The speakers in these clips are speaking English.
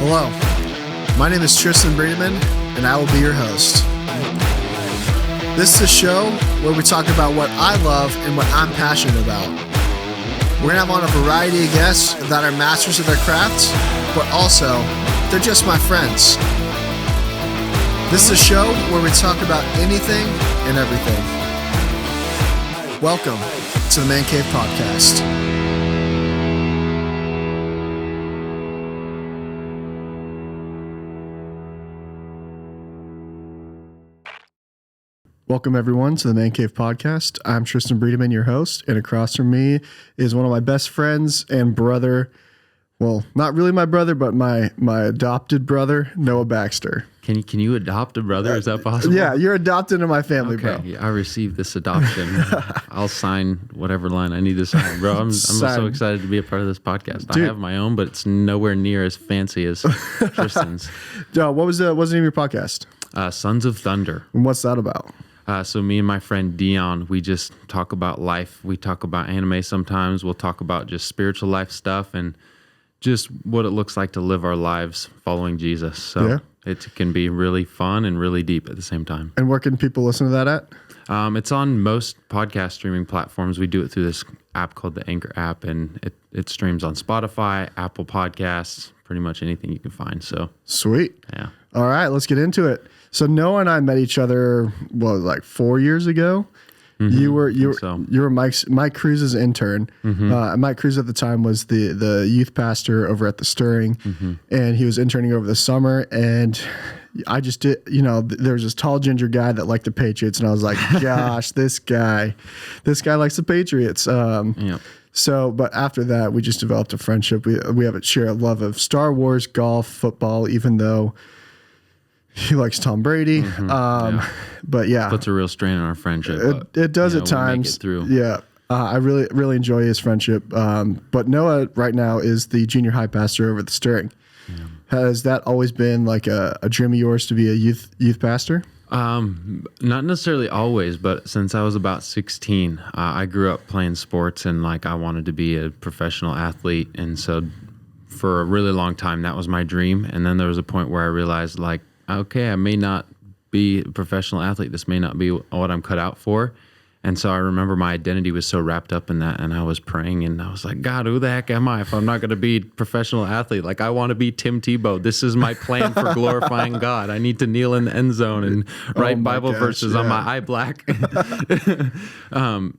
Hello, my name is Tristan Breedeman, and I will be your host. This is a show where we talk about what I love and what I'm passionate about. We're going to have on a variety of guests that are masters of their crafts, but also, they're just my friends. This is a show where we talk about anything and everything. Welcome to the Mancave podcast. Welcome, everyone, to the Mancave podcast. I'm Tristan Breedeman, your host, and across from me is one of my best friends and brother. Well, not really my brother, but my adopted brother, Noah Baxter. Can you adopt a brother? Is that possible? Yeah, you're adopted into my family, okay, bro. Yeah, I received this adoption. I'll sign whatever line I need to sign, bro. I'm so excited to be a part of this podcast. Dude. I have my own, but it's nowhere near as fancy as Tristan's. What was the name of your podcast? Sons of Thunder. And what's that about? So me and my friend Dion, we just talk about life. We talk about anime sometimes. We'll talk about just spiritual life stuff and just what it looks like to live our lives following Jesus. So It can be really fun and really deep at the same time. And where can people listen to that at? It's on most podcast streaming platforms. We do it through this app called the Anchor app, and it streams on Spotify, Apple Podcasts, pretty much anything you can find. So sweet. Yeah. All right, let's get into it. So Noah and I met each other, like 4 years ago. Mm-hmm. You were Mike Cruz's intern. Mm-hmm. Mike Cruz at the time was the youth pastor over at the Stirring, and he was interning over the summer. And I just did, there was this tall ginger guy that liked the Patriots, and I was like, gosh, this guy likes the Patriots. So, but after that, we just developed a friendship. We have a shared love of Star Wars, golf, football, even though he likes Tom Brady. But yeah. Puts a real strain on our friendship. It does at times. Make it through. Yeah. I really, really enjoy his friendship. But Noah right now is the junior high pastor over at the Stirring. Yeah. Has that always been like a dream of yours to be a youth pastor? Not necessarily always, but since I was about 16, I grew up playing sports and I wanted to be a professional athlete. And so for a really long time, that was my dream. And then there was a point where I realized okay, I may not be a professional athlete. This may not be what I'm cut out for. And so I remember my identity was so wrapped up in that, and I was praying, and I was like, God, who the heck am I if I'm not going to be a professional athlete? I want to be Tim Tebow. This is my plan for glorifying God. I need to kneel in the end zone and write Bible verses on my eye black.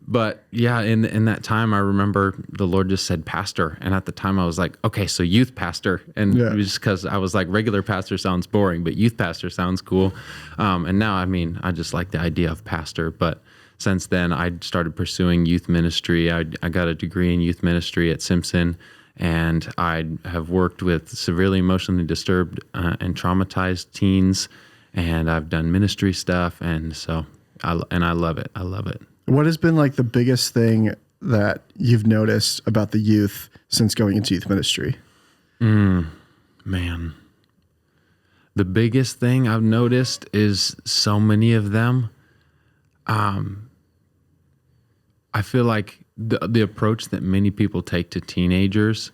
But yeah, in that time, I remember the Lord just said pastor. And at the time I was like, okay, so youth pastor. And it was just because I was like, regular pastor sounds boring, but youth pastor sounds cool. And now, I just like the idea of pastor. But since then, I started pursuing youth ministry. I got a degree in youth ministry at Simpson, and I have worked with severely emotionally disturbed and traumatized teens, and I've done ministry stuff, and so I love it. I love it. What has been the biggest thing that you've noticed about the youth since going into youth ministry? Man, the biggest thing I've noticed is so many of them. I feel like the approach that many people take to teenagers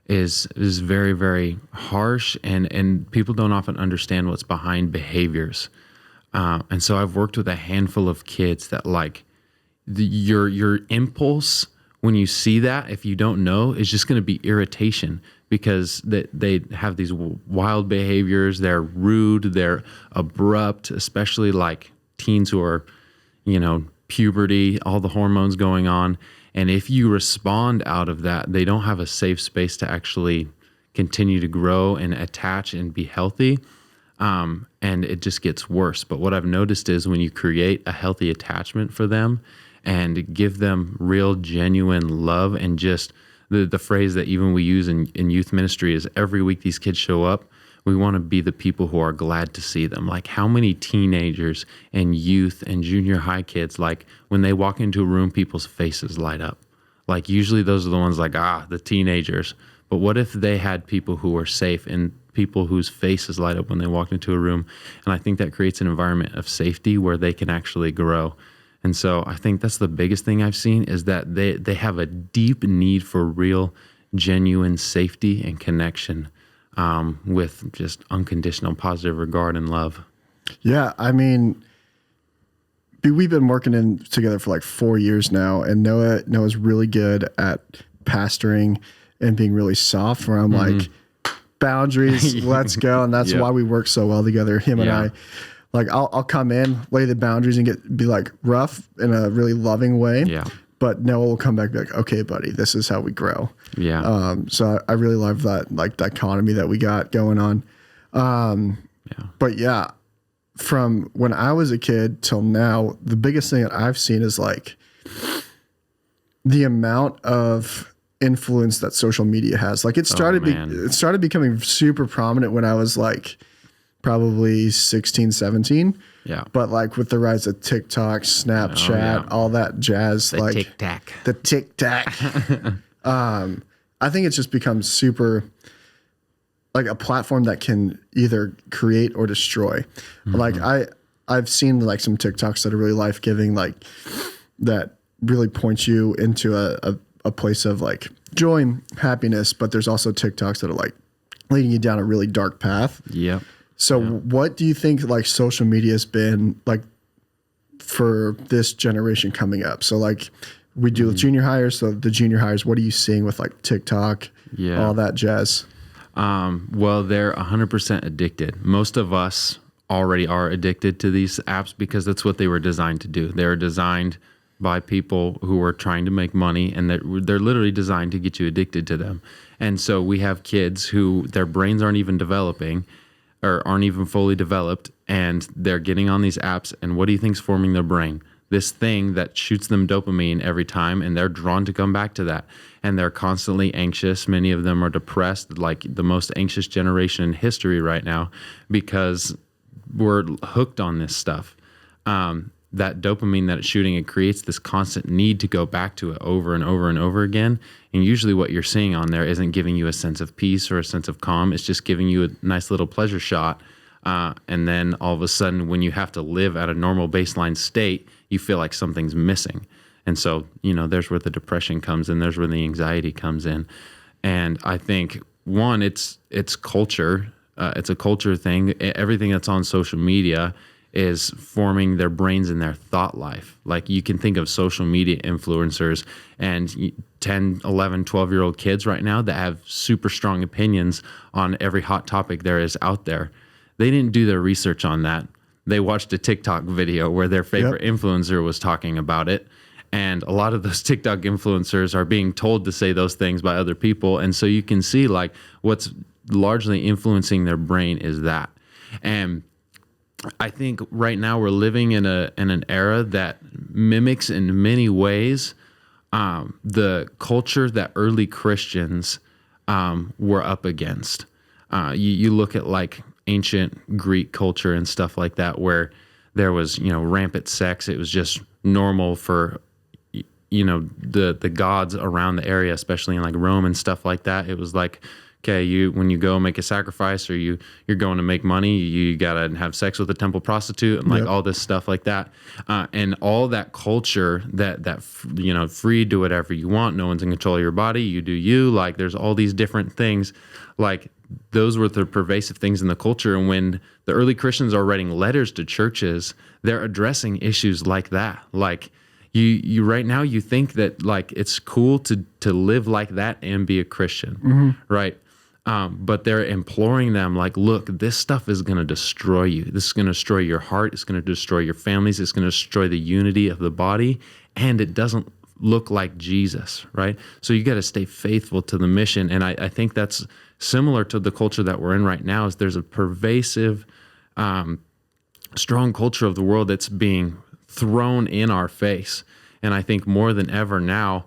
is very, very harsh, and people don't often understand what's behind behaviors. And so I've worked with a handful of kids that your impulse when you see that, if you don't know, is just going to be irritation, because they have these wild behaviors. They're rude. They're abrupt, especially teens who are, puberty, all the hormones going on. And if you respond out of that, they don't have a safe space to actually continue to grow and attach and be healthy. And it just gets worse. But what I've noticed is when you create a healthy attachment for them and give them real, genuine love, and just the phrase that even we use in youth ministry is every week these kids show up, we want to be the people who are glad to see them. How many teenagers and youth and junior high kids, when they walk into a room, people's faces light up. Usually those are the ones the teenagers. But what if they had people who are safe and people whose faces light up when they walk into a room? And I think that creates an environment of safety where they can actually grow. And so I think that's the biggest thing I've seen, is that they have a deep need for real, genuine safety and connection. with just unconditional positive regard and love. Yeah, I mean, we've been working together for like 4 years now, and Noah's really good at pastoring and being really soft, where I'm like, boundaries, let's go. And that's why we work so well together, him and I. Like, I'll come in, lay the boundaries, and be like rough in a really loving way. Yeah. But Noah will come back and be like, okay, buddy, this is how we grow. Yeah. So I really love that, like, dichotomy that we got going on. But yeah, from when I was a kid till now, the biggest thing that I've seen is like the amount of influence that social media has. Like, it started becoming super prominent when I was like probably 16, 17. Yeah. But like with the rise of TikTok, Snapchat, all that jazz, the tic-tac. I think it's just become super like a platform that can either create or destroy. Like I've seen like some TikToks that are really life-giving, like that really point you into a place of like joy and happiness, but there's also TikToks that are like leading you down a really dark path. Yeah. So what do you think like social media has been like for this generation coming up? So like we do junior hires, so the junior hires, what are you seeing with like TikTok, all that jazz? Well, they're 100% addicted. Most of us already are addicted to these apps because that's what they were designed to do. They're designed by people who are trying to make money, and they're literally designed to get you addicted to them. And so we have kids who their brains aren't even developing or aren't even fully developed, and they're getting on these apps, and what do you think's forming their brain? This thing that shoots them dopamine every time, and they're drawn to come back to that. And they're constantly anxious. Many of them are depressed, like the most anxious generation in history right now, because we're hooked on this stuff. That dopamine that it's shooting, it creates this constant need to go back to it over and over and over again. And usually what you're seeing on there isn't giving you a sense of peace or a sense of calm. It's just giving you a nice little pleasure shot. And then all of a sudden, when you have to live at a normal baseline state, you feel like something's missing. And so, there's where the depression comes in. There's where the anxiety comes in. And I think, one, it's culture. It's a culture thing. Everything that's on social media is forming their brains and their thought life. Like, you can think of social media influencers and 10, 11, 12-year-old kids right now that have super strong opinions on every hot topic there is out there. They didn't do their research on that. They watched a TikTok video where their favorite influencer was talking about it. And a lot of those TikTok influencers are being told to say those things by other people. And so you can see like what's largely influencing their brain is that. And I think right now we're living in an era that mimics in many ways the culture that early Christians were up against. You look at like ancient Greek culture and stuff like that, where there was rampant sex. It was just normal for the gods around the area, especially in like Rome and stuff like that. It was like, okay, when you go make a sacrifice or you're going to make money, you gotta have sex with a temple prostitute and like all this stuff like that, and all that culture that free, do whatever you want, no one's in control of your body, you do you. Like, there's all these different things. Like, those were the pervasive things in the culture. And when the early Christians are writing letters to churches, they're addressing issues like that. Like, you right now, you think that like it's cool to live like that and be a Christian, right? But they're imploring them like, look, this stuff is going to destroy you. This is going to destroy your heart. It's going to destroy your families. It's going to destroy the unity of the body. And it doesn't look like Jesus, right? So you got to stay faithful to the mission. And I think that's similar to the culture that we're in right now. Is there's a pervasive, strong culture of the world that's being thrown in our face. And I think more than ever now,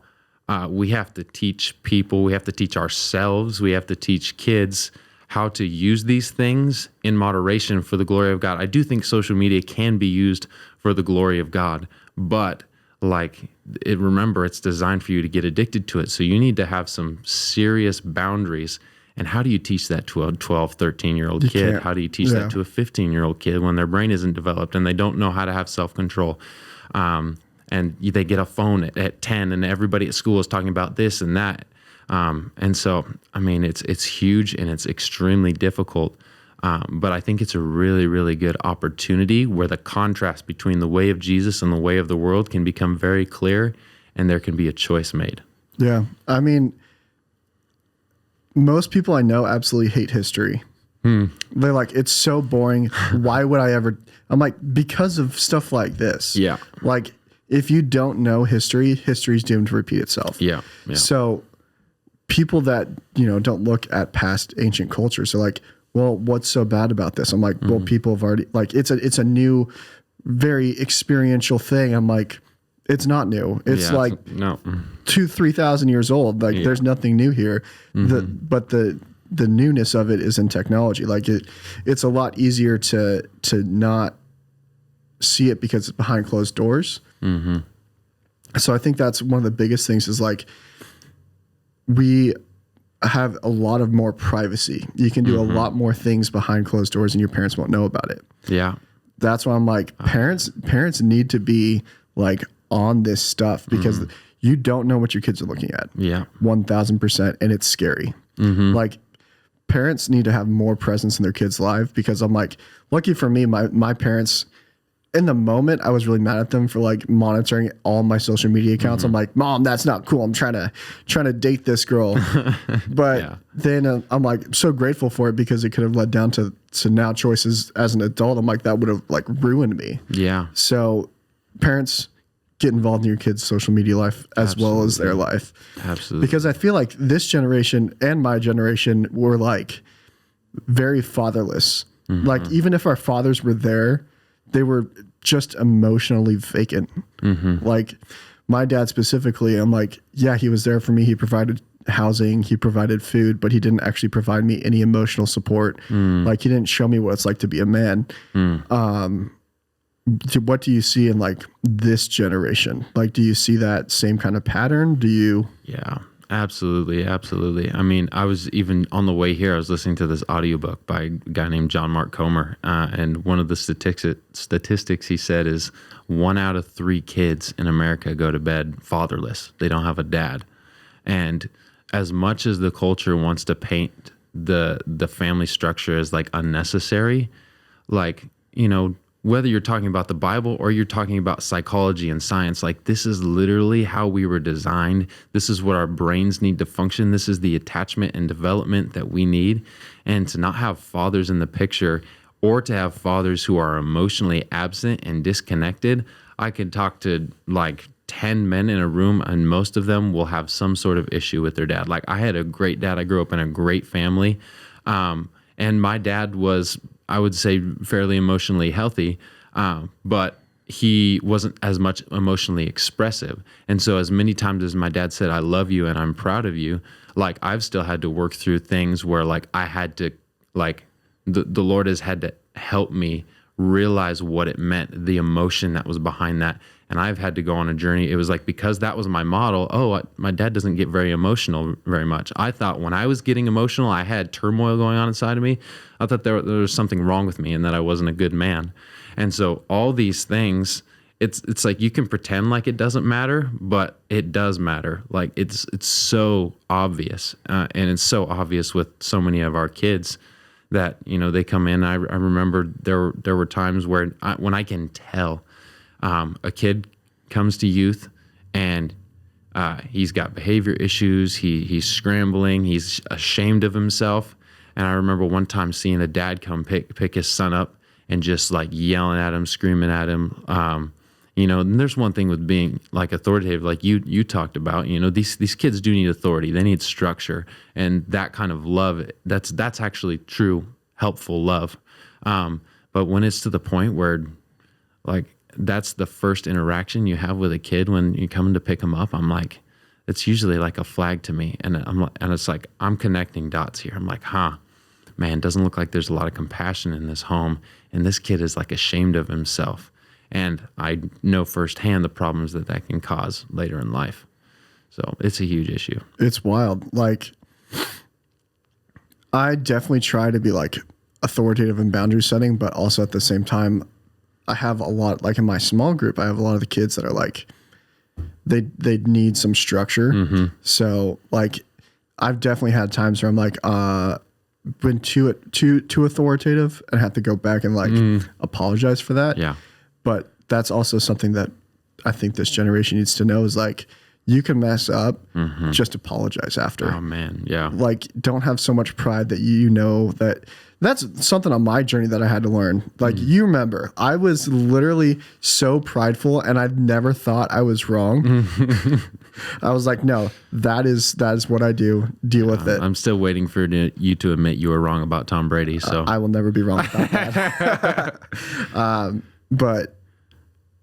we have to teach people, we have to teach ourselves, we have to teach kids how to use these things in moderation for the glory of God. I do think social media can be used for the glory of God, but remember, it's designed for you to get addicted to it. So you need to have some serious boundaries. And how do you teach that to a 12, 13-year-old kid? How do you teach that to a 15-year-old kid when their brain isn't developed and they don't know how to have self-control? And they get a phone at 10 and everybody at school is talking about this and that. And so, I mean, it's huge and it's extremely difficult. But I think it's a really, really good opportunity where the contrast between the way of Jesus and the way of the world can become very clear, and there can be a choice made. Yeah. I mean, most people I know absolutely hate history. They're like, it's so boring. Why would I ever? I'm like, because of stuff like this. Yeah. Like, if you don't know history, history's doomed to repeat itself. Yeah. So people that, don't look at past ancient cultures are like, well, what's so bad about this? I'm like, well, people have already, like, it's a new, very experiential thing. I'm like, it's not new. It's like 2,000-3,000 years old. Like, there's nothing new here. But the newness of it is in technology. Like, it's a lot easier to not see it because it's behind closed doors. So I think that's one of the biggest things is like, we have a lot of more privacy. You can do a lot more things behind closed doors and your parents won't know about it. Yeah. That's why I'm like, parents need to be like on this stuff because you don't know what your kids are looking at. Yeah. 1,000%. And it's scary. Like, parents need to have more presence in their kids' life because I'm like, lucky for me, my parents, in the moment, I was really mad at them for like monitoring all my social media accounts. I'm like, Mom, that's not cool. I'm trying to date this girl. But then I'm like so grateful for it because it could have led down to now choices as an adult. I'm like, that would have like ruined me. Yeah. So parents, get involved in your kids' social media life as well as their life. Absolutely. Because I feel like this generation and my generation were like very fatherless. Like, even if our fathers were there, they were just emotionally vacant. Like, my dad specifically, I'm like, yeah, he was there for me. He provided housing, he provided food, but he didn't actually provide me any emotional support. Like, he didn't show me what it's like to be a man. What do you see in like this generation? Like, do you see that same kind of pattern? Yeah, absolutely. I mean, I was even on the way here, I was listening to this audiobook by a guy named John Mark Comer. And one of the statistics he said is 1 out of 3 kids in America go to bed fatherless. They don't have a dad. And as much as the culture wants to paint the family structure as like unnecessary, like, whether you're talking about the Bible or you're talking about psychology and science, like, this is literally how we were designed. This is what our brains need to function. This is the attachment and development that we need. And to not have fathers in the picture, or to have fathers who are emotionally absent and disconnected, I could talk to like 10 men in a room and most of them will have some sort of issue with their dad. Like, I had a great dad. I grew up in a great family. And my dad was, I would say, fairly emotionally healthy, but he wasn't as much emotionally expressive. And so as many times as my dad said, I love you and I'm proud of you, like, I've still had to work through things where like I had to, like, the Lord has had to help me realize what it meant, the emotion that was behind that. And I've had to go on a journey. It was like, because that was my model. My dad doesn't get very emotional very much. I thought when I was getting emotional, I had turmoil going on inside of me. I thought there was something wrong with me and that I wasn't a good man. And so all these things, it's like you can pretend like it doesn't matter, but it does matter. Like, it's so obvious. And it's so obvious with so many of our kids that, they come in. I remember there were times where when I can tell, a kid comes to youth and he's got behavior issues. He's scrambling. He's ashamed of himself. And I remember one time seeing a dad come pick his son up and just like yelling at him, screaming at him. And there's one thing with being like authoritative, like you talked about. These kids do need authority. They need structure, and that kind of love. That's actually true, helpful love. But when it's to the point where, like, that's the first interaction you have with a kid when you come to pick them up, I'm like, it's usually like a flag to me. And it's like, I'm connecting dots here. I'm like, man, doesn't look like there's a lot of compassion in this home. And this kid is like ashamed of himself. And I know firsthand the problems that can cause later in life. So it's a huge issue. It's wild. Like, I definitely try to be like authoritative and boundary setting, but also at the same time, I have a lot, like in my small group, I have a lot of the kids that are like, they need some structure. So like, I've definitely had times where I'm like, been too authoritative and have to go back and like apologize for that. Yeah. But that's also something that I think this generation needs to know is like, you can mess up, just apologize after. Oh man. Yeah. Like, don't have so much pride that you know that. That's something on my journey that I had to learn. Like, you remember, I was literally so prideful and I never thought I was wrong. I was like, no, that is what I do. Deal with it. I'm still waiting for you to admit you were wrong about Tom Brady. So I will never be wrong about that. But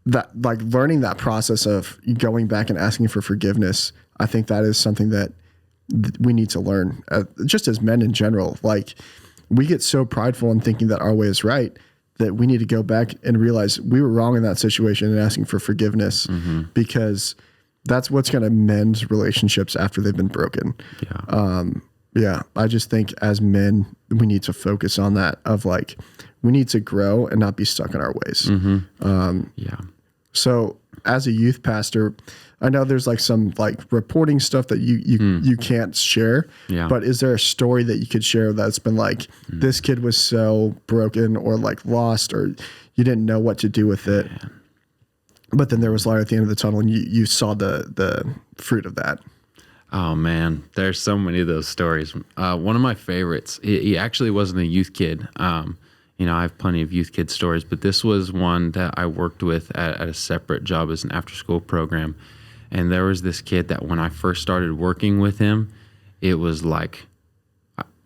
that, like, learning that process of going back and asking for forgiveness, I think that is something that we need to learn, just as men in general. Like, we get so prideful in thinking that our way is right that we need to go back and realize we were wrong in that situation and asking for forgiveness, because that's what's going to mend relationships after they've been broken. Yeah. I just think as men, we need to focus on that of like, we need to grow and not be stuck in our ways. So as a youth pastor, I know there's like some like reporting stuff that you can't share, but is there a story that you could share that's been like, this kid was so broken or like lost, or you didn't know what to do with it, but then there was light at the end of the tunnel and you saw the fruit of that? Oh man, there's so many of those stories. One of my favorites, he actually wasn't a youth kid. I have plenty of youth kid stories, but this was one that I worked with at a separate job as an after school program. And there was this kid that when I first started working with him, it was like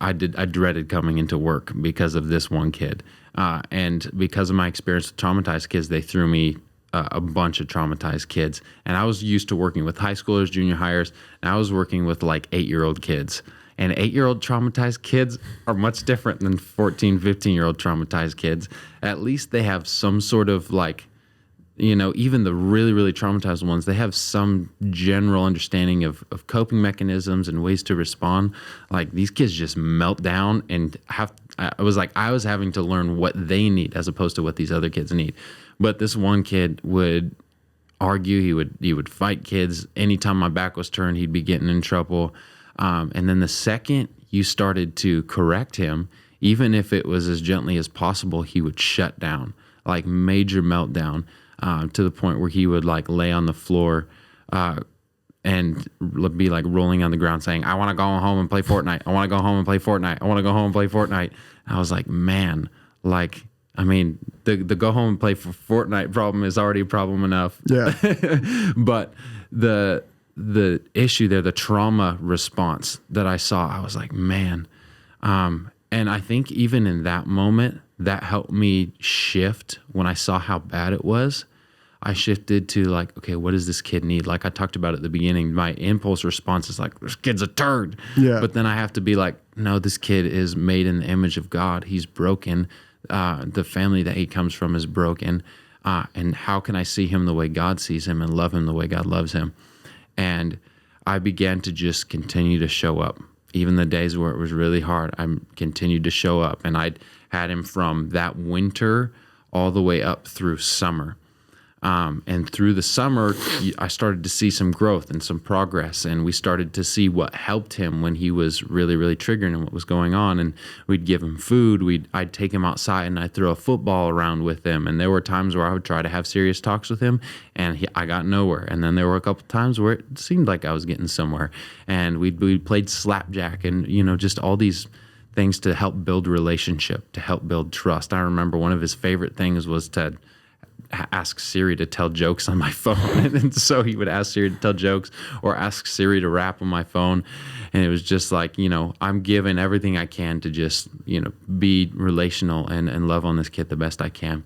I dreaded coming into work because of this one kid. And because of my experience with traumatized kids, they threw me a bunch of traumatized kids. And I was used to working with high schoolers, junior hires, and I was working with like 8-year-old kids. And 8-year-old traumatized kids are much different than 14, 15-year-old traumatized kids. At least they have some sort of like, even the really, really traumatized ones, they have some general understanding of coping mechanisms and ways to respond. Like, these kids just melt down and I was having to learn what they need as opposed to what these other kids need. But this one kid would argue, he would fight kids. Anytime my back was turned, he'd be getting in trouble. And then the second you started to correct him, even if it was as gently as possible, he would shut down, like major meltdown, to the point where he would like lay on the floor and be like rolling on the ground saying, I want to go home and play Fortnite. I want to go home and play Fortnite. I want to go home and play Fortnite. And I was like, man, like, I mean, the go home and play for Fortnite problem is already a problem enough. Yeah. But the issue there, the trauma response that I saw, I was like, man. And I think even in that moment, that helped me shift when I saw how bad it was. I shifted to like, okay, what does this kid need? Like I talked about at the beginning, my impulse response is like, this kid's a turd. Yeah. But then I have to be like, no, this kid is made in the image of God. He's broken. The family that he comes from is broken. And how can I see him the way God sees him and love him the way God loves him? And I began to just continue to show up. Even the days where it was really hard, I continued to show up. And I'd had him from that winter all the way up through summer. And through the summer, I started to see some growth and some progress. And we started to see what helped him when he was really, really triggering and what was going on. And we'd give him food. I'd take him outside and I'd throw a football around with him. And there were times where I would try to have serious talks with him and I got nowhere. And then there were a couple times where it seemed like I was getting somewhere. And we played slapjack and, just all these things to help build relationship, to help build trust. I remember one of his favorite things was to ask Siri to tell jokes on my phone. And so he would ask Siri to tell jokes or ask Siri to rap on my phone. And it was just like, I'm giving everything I can to just, be relational and love on this kid the best I can.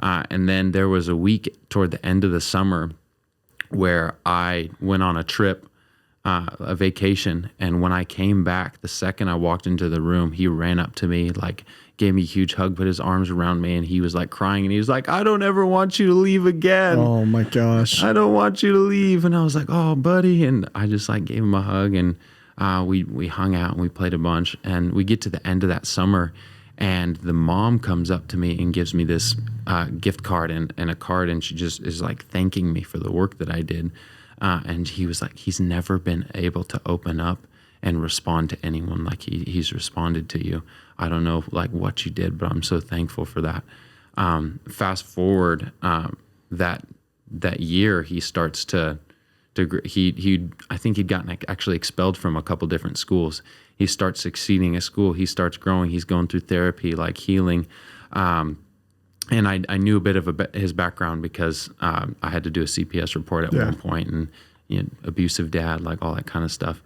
And then there was a week toward the end of the summer where I went on a trip, a vacation. And when I came back, the second I walked into the room, he ran up to me, like gave me a huge hug, put his arms around me, and he was like crying. And he was like, I don't ever want you to leave again. Oh my gosh. I don't want you to leave. And I was like, oh, buddy. And I just like gave him a hug and we hung out and we played a bunch. And we get to the end of that summer and the mom comes up to me and gives me this gift card and a card. And she just is like thanking me for the work that I did. And he was like, he's never been able to open up and respond to anyone like he's responded to you. I don't know like what you did, but I'm so thankful for that. Fast forward that year, he starts to I think he'd gotten actually expelled from a couple different schools. He starts succeeding at school. He starts growing. He's going through therapy, like healing. And I knew a bit of his background because I had to do a CPS report at one point, and abusive dad, like all that kind of stuff,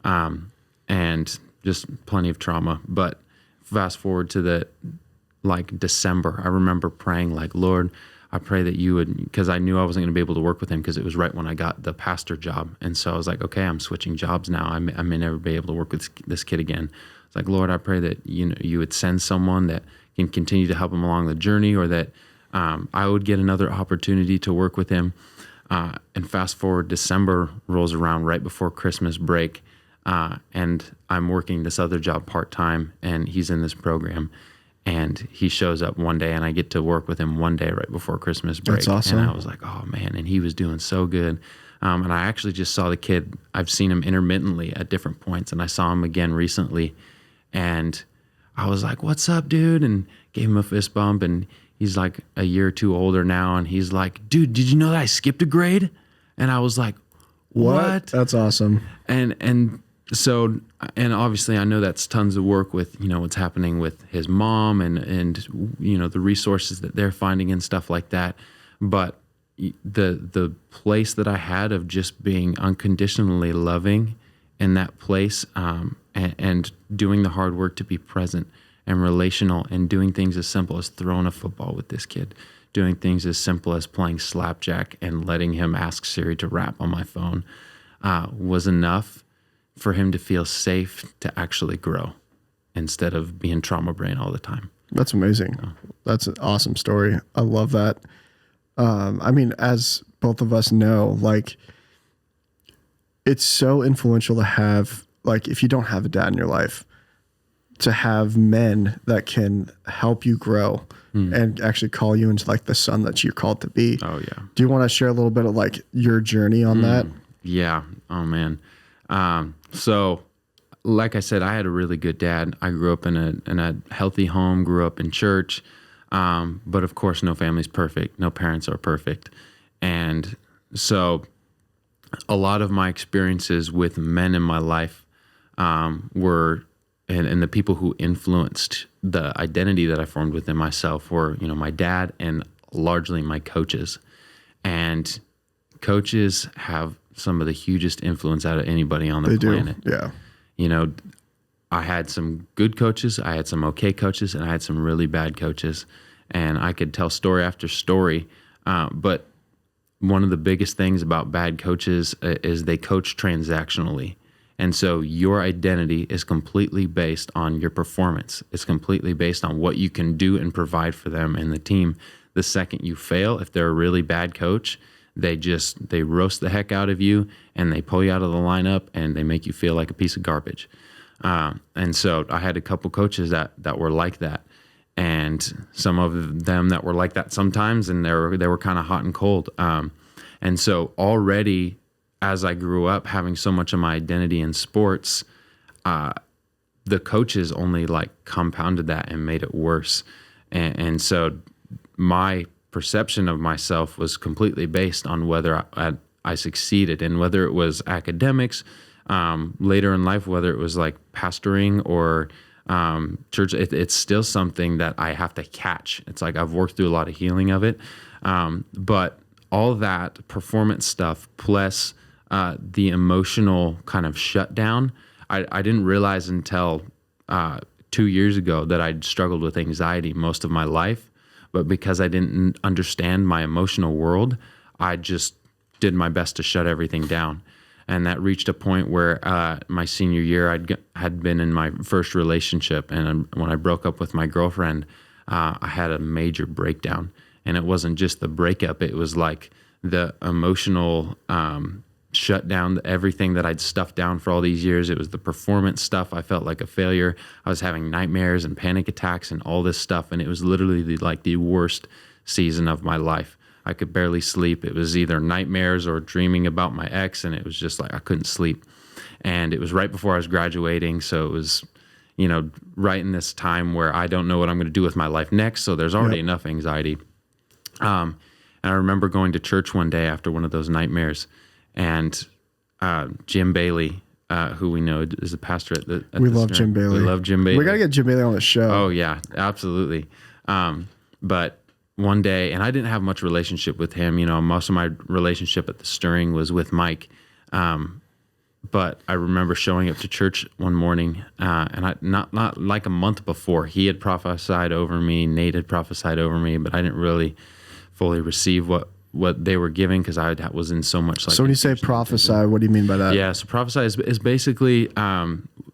and just plenty of trauma. But fast forward to December, I remember praying like, Lord, I pray that you would, because I knew I wasn't going to be able to work with him because it was right when I got the pastor job. And so I was like, okay, I'm switching jobs now. I may never be able to work with this kid again. It's like, Lord, I pray that you would send someone that can continue to help him along the journey, or that I would get another opportunity to work with him. And fast forward, December rolls around right before Christmas break, and I'm working this other job part-time, and he's in this program. And he shows up one day, and I get to work with him one day right before Christmas break. That's awesome. And I was like, oh, man. And he was doing so good. And I actually just saw the kid. I've seen him intermittently at different points, and I saw him again recently. And I was like, what's up, dude? And gave him a fist bump. And he's like a year or two older now. And he's like, dude, did you know that I skipped a grade? And I was like, what? That's awesome. So, and obviously I know that's tons of work with, what's happening with his mom and the resources that they're finding and stuff like that. But the place that I had of just being unconditionally loving in that place, and doing the hard work to be present and relational, and doing things as simple as throwing a football with this kid, doing things as simple as playing slapjack and letting him ask Siri to rap on my phone, was enough for him to feel safe to actually grow instead of being trauma brain all the time. That's amazing. That's an awesome story. I love that. As both of us know, like, it's so influential to have, like, if you don't have a dad in your life, to have men that can help you grow and actually call you into like the son that you're called to be. Oh yeah. Do you want to share a little bit of like your journey on that? Yeah. Oh man. So like I said, I had a really good dad. I grew up in a healthy home, grew up in church. But of course, no family's perfect. No parents are perfect. And so a lot of my experiences with men in my life, were, and the people who influenced the identity that I formed within myself were, my dad and largely my coaches. And coaches have some of the hugest influence out of anybody on the planet. Yeah. I had some good coaches, I had some okay coaches, and I had some really bad coaches. And I could tell story after story. But one of the biggest things about bad coaches is they coach transactionally. And so your identity is completely based on your performance. It's completely based on what you can do and provide for them and the team. The second you fail, if they're a really bad coach, they roast the heck out of you, and they pull you out of the lineup, and they make you feel like a piece of garbage. And so I had a couple coaches that were like that, and some of them that were like that sometimes, and they were kind of hot and cold. And so already, as I grew up having so much of my identity in sports, the coaches only like compounded that and made it worse. And so my perception of myself was completely based on whether I succeeded, and whether it was academics, later in life, whether it was like pastoring or church. It's still something that I have to catch. It's like I've worked through a lot of healing of it. But all that performance stuff plus the emotional kind of shutdown, I didn't realize until 2 years ago that I'd struggled with anxiety most of my life. But because I didn't understand my emotional world, I just did my best to shut everything down. And that reached a point where my senior year, had been in my first relationship. And when I broke up with my girlfriend, I had a major breakdown. And it wasn't just the breakup. It was like the emotional shut down, everything that I'd stuffed down for all these years. It was the performance stuff. I felt like a failure. I was having nightmares and panic attacks and all this stuff. And it was literally the worst season of my life. I could barely sleep. It was either nightmares or dreaming about my ex. And it was just like I couldn't sleep. And it was right before I was graduating. So it was, right in this time where I don't know what I'm going to do with my life next. So there's already enough anxiety. And I remember going to church one day after one of those nightmares, and Jim Bailey, who we know is a pastor at the we love Jim Bailey. We love Jim Bailey. We got to get Jim Bailey on the show. Oh, yeah, absolutely. But one day, and I didn't have much relationship with him. Most of my relationship at the Stirring was with Mike. But I remember showing up to church one morning, and I not like a month before, he had prophesied over me, Nate had prophesied over me, but I didn't really fully receive what they were giving because I was in so much. So when you say prophesy, what do you mean by that? Yeah, so prophesy is basically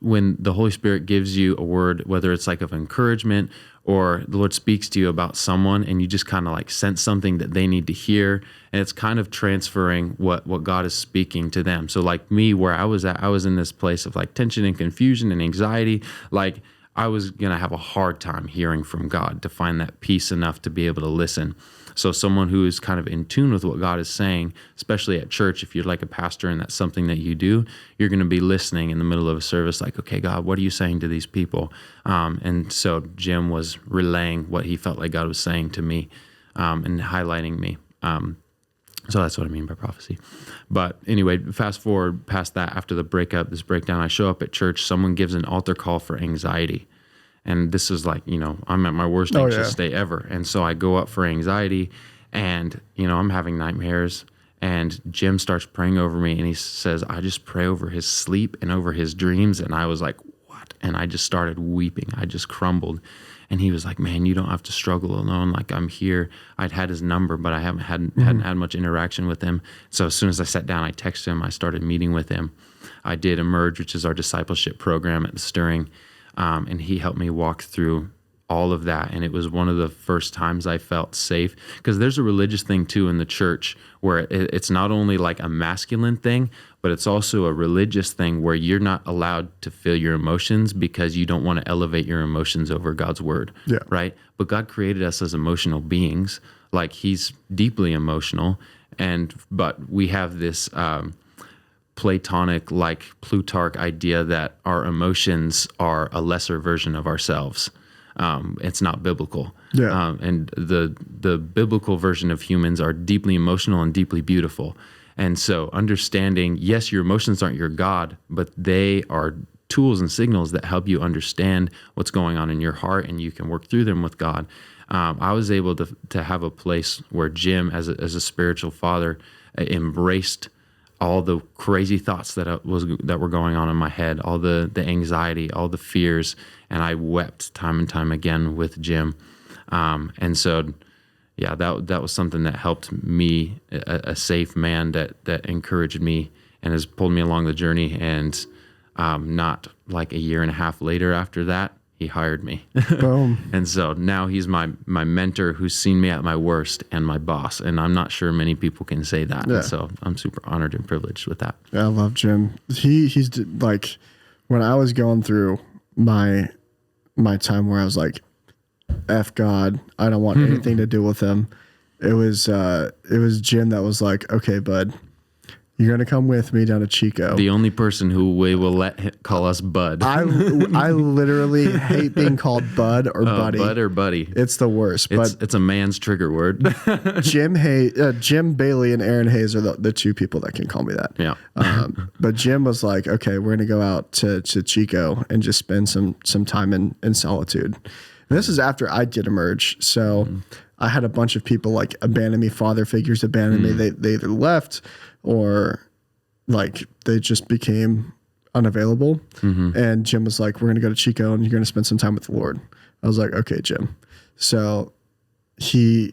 when the Holy Spirit gives you a word, whether it's like of encouragement or the Lord speaks to you about someone and you just kind of like sense something that they need to hear, and it's kind of transferring what God is speaking to them. So like me, where I was at, I was in this place of like tension and confusion and anxiety. Like I was going to have a hard time hearing from God to find that peace enough to be able to listen. So someone who is kind of in tune with what God is saying, especially at church, if you're like a pastor and that's something that you do, you're going to be listening in the middle of a service like, okay, God, what are you saying to these people? And so Jim was relaying what he felt like God was saying to me and highlighting me. So that's what I mean by prophecy. But anyway, fast forward past that, after the this breakdown, I show up at church, someone gives an altar call for anxiety. And this is like, I'm at my worst anxious state ever. And so I go up for anxiety and, I'm having nightmares, and Jim starts praying over me and he says, I just pray over his sleep and over his dreams. And I was like, what? And I just started weeping. I just crumbled. And he was like, man, you don't have to struggle alone. Like, I'm here. I'd had his number, but I hadn't had much interaction with him. So as soon as I sat down, I texted him. I started meeting with him. I did Emerge, which is our discipleship program at the Stirring. And he helped me walk through all of that. And it was one of the first times I felt safe, because there's a religious thing too in the church where it's not only like a masculine thing, but it's also a religious thing where you're not allowed to feel your emotions because you don't want to elevate your emotions over God's word. Yeah. Right. But God created us as emotional beings. Like, he's deeply emotional. But we have this, Platonic, like Plutarch idea that our emotions are a lesser version of ourselves. It's not biblical. Yeah. And the biblical version of humans are deeply emotional and deeply beautiful. And so understanding, yes, your emotions aren't your God, but they are tools and signals that help you understand what's going on in your heart, and you can work through them with God. I was able to have a place where Jim, as a spiritual father, embraced all the crazy thoughts that were going on in my head, all the anxiety, all the fears, and I wept time and time again with Jim. And so, yeah, that was something that helped me, a safe man that encouraged me and has pulled me along the journey. And not like a year and a half later after that, he hired me. Boom. And so now he's my mentor who's seen me at my worst and my boss. And I'm not sure many people can say that. Yeah. And so I'm super honored and privileged with that. Yeah, I love Jim. He's like, when I was going through my time where I was like, F God, I don't want anything to do with him. It was Jim that was like, okay, bud, you're going to come with me down to Chico. The only person who we will let call us Bud. I literally hate being called Bud or Buddy. Bud or Buddy. It's the worst. It's a man's trigger word. Jim Bailey and Aaron Hayes are the two people that can call me that. Yeah. But Jim was like, okay, we're going to go out to Chico and just spend some time in solitude. And this is after I did Emerge. So I had a bunch of people like abandon me, father figures abandon me. They either left or like they just became unavailable. And Jim was like, we're going to go to Chico and you're going to spend some time with the Lord. I was like, okay, Jim. So it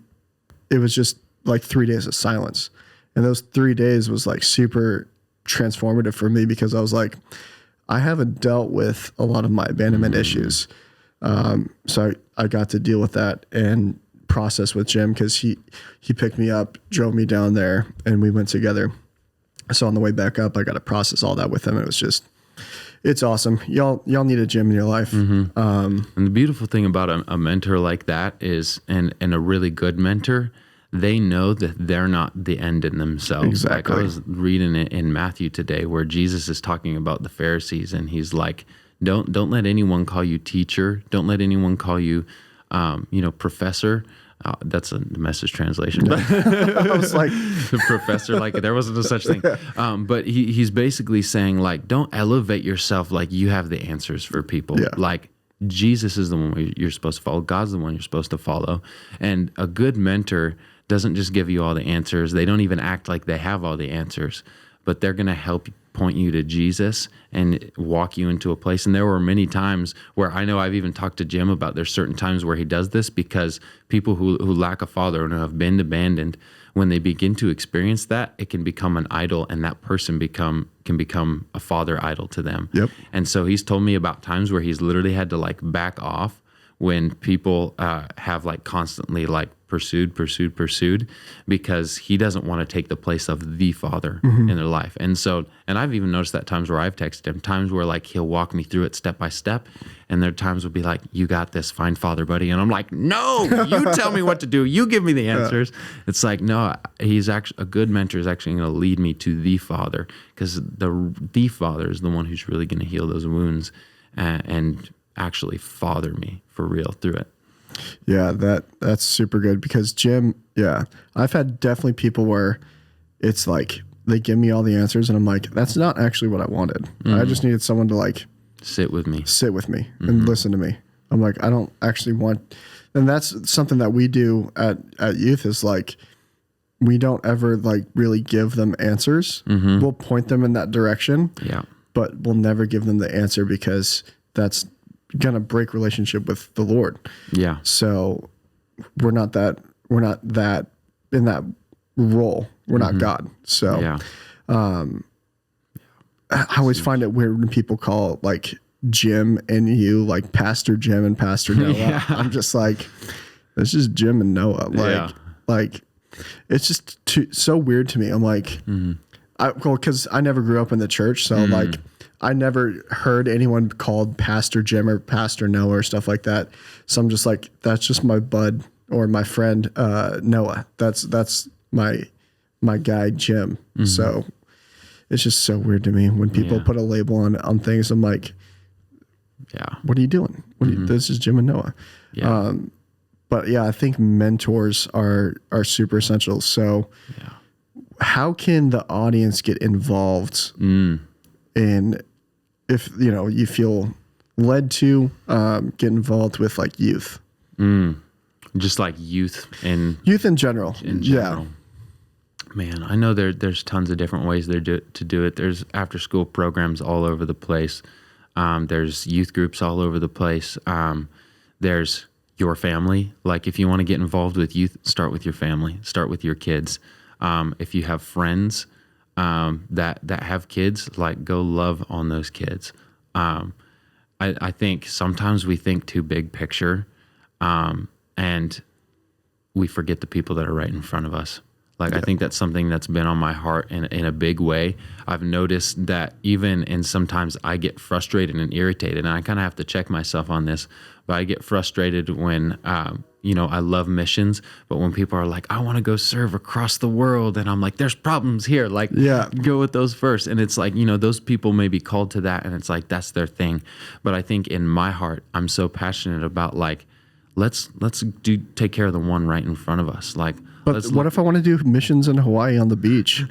was just like 3 days of silence. And those 3 days was like super transformative for me, because I was like, I haven't dealt with a lot of my abandonment issues. So I got to deal with that and process with Jim, because he picked me up, drove me down there, and we went together. So on the way back up, I got to process all that with him. It was just, it's awesome. Y'all need a Jim in your life. And the beautiful thing about a mentor like that is, and a really good mentor, they know that they're not the end in themselves. Exactly. Like I was reading it in Matthew today where Jesus is talking about the Pharisees, and he's like, don't let anyone call you teacher. Don't let anyone call you, professor. That's a Message translation. But I was like, professor, like there wasn't a such thing. But he's basically saying, like, don't elevate yourself like you have the answers for people. Yeah. Like Jesus is the one you're supposed to follow. God's the one you're supposed to follow. And a good mentor doesn't just give you all the answers. They don't even act like they have all the answers, but they're going to help point you to Jesus and walk you into a place. And there were many times where I know I've even talked to Jim about there's certain times where he does this, because people who lack a father and who have been abandoned, when they begin to experience that, it can become an idol, and that person can become a father idol to them. Yep. And so he's told me about times where he's literally had to like back off when people have like constantly like pursued, because he doesn't want to take the place of the father in their life. And so, and I've even noticed that times where I've texted him, times where like he'll walk me through it step by step. And there are times will be like, you got this, fine father, buddy. And I'm like, no, you tell me what to do. You give me the answers. Yeah. It's like, no, he's actually, a good mentor is actually going to lead me to the father, because the father is the one who's really going to heal those wounds and actually father me for real through it. Yeah, that's super good, because Jim, I've had definitely people where it's like they give me all the answers and I'm like, that's not actually what I wanted. I just needed someone to like sit with me and listen to me. I'm like, I don't actually want, and that's something that we do at youth is like, we don't ever like really give them answers. We'll point them in that direction, but we'll never give them the answer, because that's gonna break relationship with the Lord. Yeah. So we're not that in that role. We're not God. So I always find it weird when people call like Jim and you like Pastor Jim and Pastor Noah. I'm just like, this is Jim and Noah. Like it's just so weird to me. I'm like, because I never grew up in the church, so like I never heard anyone called Pastor Jim or Pastor Noah or stuff like that. So I'm just like, that's just my bud or my friend Noah. That's my guy Jim. So it's just so weird to me when people put a label on things. I'm like, what are you doing? This is Jim and Noah. But yeah, I think mentors are super essential. So how can the audience get involved in, if you feel led to get involved with like youth? Just like youth in general. Man, I know there's tons of different ways to do it. There's after school programs all over the place. There's youth groups all over the place. There's your family. Like if you want to get involved with youth, start with your family. Start with your kids. If you have friends that have kids, like go love on those kids. I think sometimes we think too big picture, and we forget the people that are right in front of us. Like I think that's something that's been on my heart in a big way. I've noticed that even in sometimes I get frustrated and irritated, and I kind of have to check myself on this, but I get frustrated when I love missions, but when people are like, I want to go serve across the world, and I'm like, there's problems here, like go with those first. And it's like, those people may be called to that, and it's like that's their thing. But I think in my heart, I'm so passionate about like, let's take care of the one right in front of us. Like, but what if I want to do missions in Hawaii on the beach?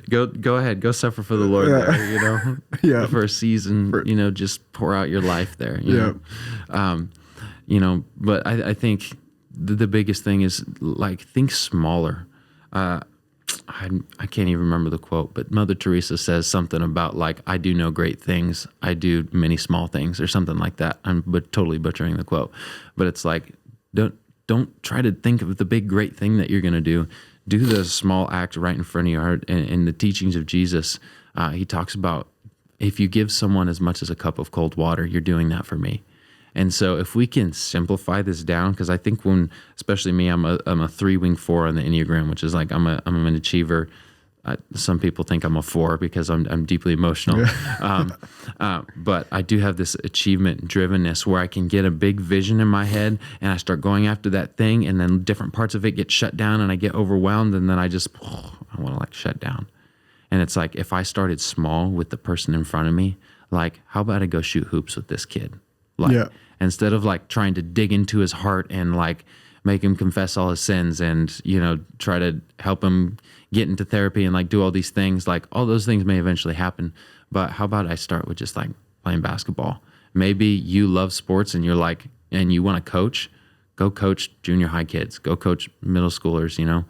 Go ahead, go suffer for the Lord there, for a season, just pour out your life there. But I think the biggest thing is like think smaller. I can't even remember the quote, but Mother Teresa says something about like, I do no great things, I do many small things, or something like that. I'm totally butchering the quote, but it's like, don't try to think of the big great thing that you're going to do. Do the small act right in front of your heart. And in the teachings of Jesus, he talks about if you give someone as much as a cup of cold water, you're doing that for me. And so if we can simplify this down, because I think especially me, I'm a 3-wing 4 on the Enneagram, which is like I'm an achiever. some people think I'm a 4 because I'm deeply emotional. But I do have this achievement drivenness where I can get a big vision in my head and I start going after that thing, and then different parts of it get shut down and I get overwhelmed, and then I want to like shut down. And it's like, if I started small with the person in front of me, like, how about I go shoot hoops with this kid? Like, instead of like trying to dig into his heart and like make him confess all his sins and, you know, try to help him get into therapy and like do all these things, like all those things may eventually happen. But how about I start with just like playing basketball? Maybe you love sports and you're like, and you want to coach, go coach junior high kids, go coach middle schoolers, you know?